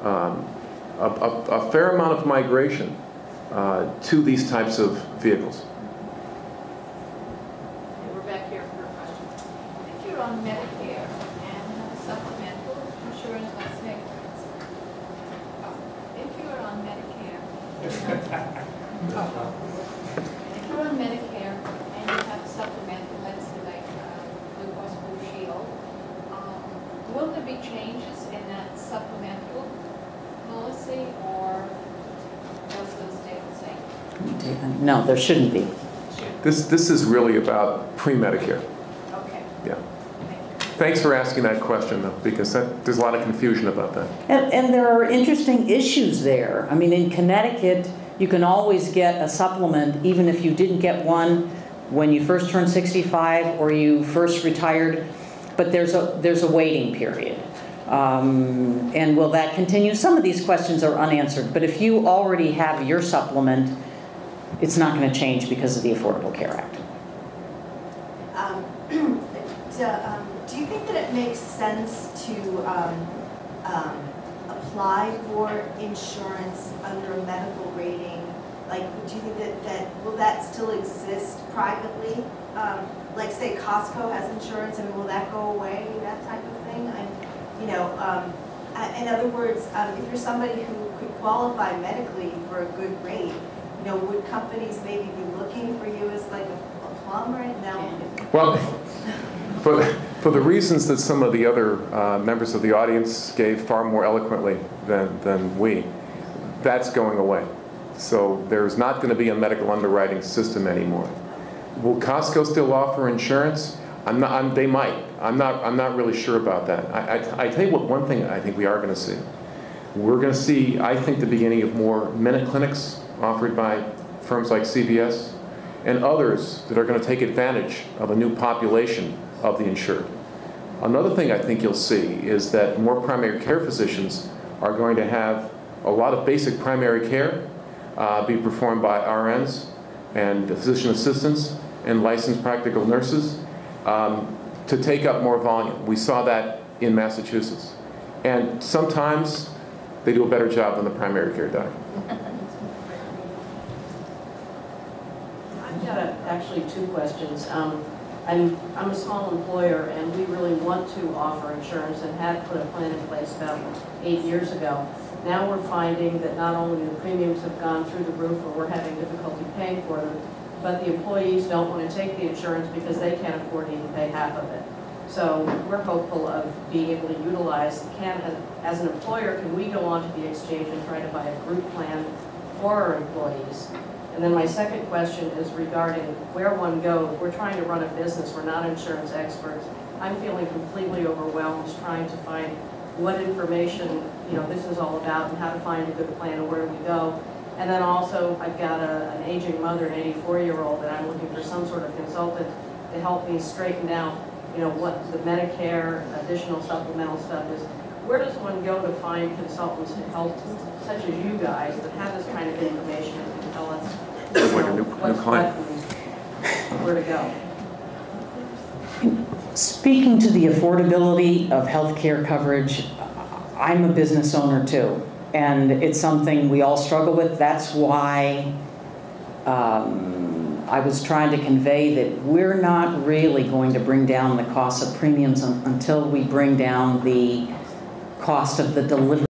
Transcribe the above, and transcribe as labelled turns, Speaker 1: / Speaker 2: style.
Speaker 1: a fair amount of migration to these types of vehicles.
Speaker 2: We're back here for a question. If you're on Medicare and have a supplemental insurance, let's say, if you're on Medicare, if you're on Medicare and you have a supplemental, let's say like Blue Cross Blue Shield, will there be changes in that supplemental policy, or will it still stay the same?
Speaker 3: No, there shouldn't be.
Speaker 1: This is really about pre-Medicare.
Speaker 2: Okay.
Speaker 1: Yeah.
Speaker 2: Thank you.
Speaker 1: Thanks for asking that question, though, because there's a lot of confusion about that.
Speaker 3: And there are interesting issues there. I mean, in Connecticut, you can always get a supplement even if you didn't get one when you first turned 65 or you first retired, but there's a waiting period. And will that continue? Some of these questions are unanswered, but if you already have your supplement, it's not going to change because of the Affordable Care Act.
Speaker 4: Do you think that it makes sense to apply for insurance under a medical rating? Like, do you think that will that still exist privately? Like, say Costco has insurance, I mean, will that go away? That type of thing. In other words, if you're somebody who could qualify medically for a good rate, would companies maybe be looking for you as like a plum right now?
Speaker 1: Well, for the reasons that some of the other members of the audience gave far more eloquently than we, that's going away. So there's not going to be a medical underwriting system anymore. Will Costco still offer insurance? They might. I'm not really sure about that. I tell you what, one thing I think we are going to see. We're going to see, I think, the beginning of more minute clinics offered by firms like CVS and others that are going to take advantage of a new population of the insured. Another thing I think you'll see is that more primary care physicians are going to have a lot of basic primary care be performed by RNs and physician assistants and licensed practical nurses to take up more volume. We saw that in Massachusetts. And sometimes they do a better job than the primary care doctor.
Speaker 5: I've got actually two questions. I'm a small employer, and we really want to offer insurance and had put a plan in place about 8 years ago. Now we're finding that not only the premiums have gone through the roof, or we're having difficulty paying for them, but the employees don't want to take the insurance because they can't afford to even pay half of it. So we're hopeful of being able to utilize, as an employer, can we go onto the exchange and try to buy a group plan for our employees? And then my second question is regarding where one goes. We're trying to run a business. We're not insurance experts. I'm feeling completely overwhelmed trying to find what information this is all about and how to find a good plan and where we go. And then also I've got an aging mother, an 84-year-old, that I'm looking for some sort of consultant to help me straighten out what the Medicare additional supplemental stuff is. Where does one go to find consultants to help, such as you guys, that have this kind of information and can tell us where to go?
Speaker 3: Speaking to the affordability of health care coverage, I'm a business owner too, and it's something we all struggle with. That's why I was trying to convey that we're not really going to bring down the cost of premiums until we bring down the cost of the delivery.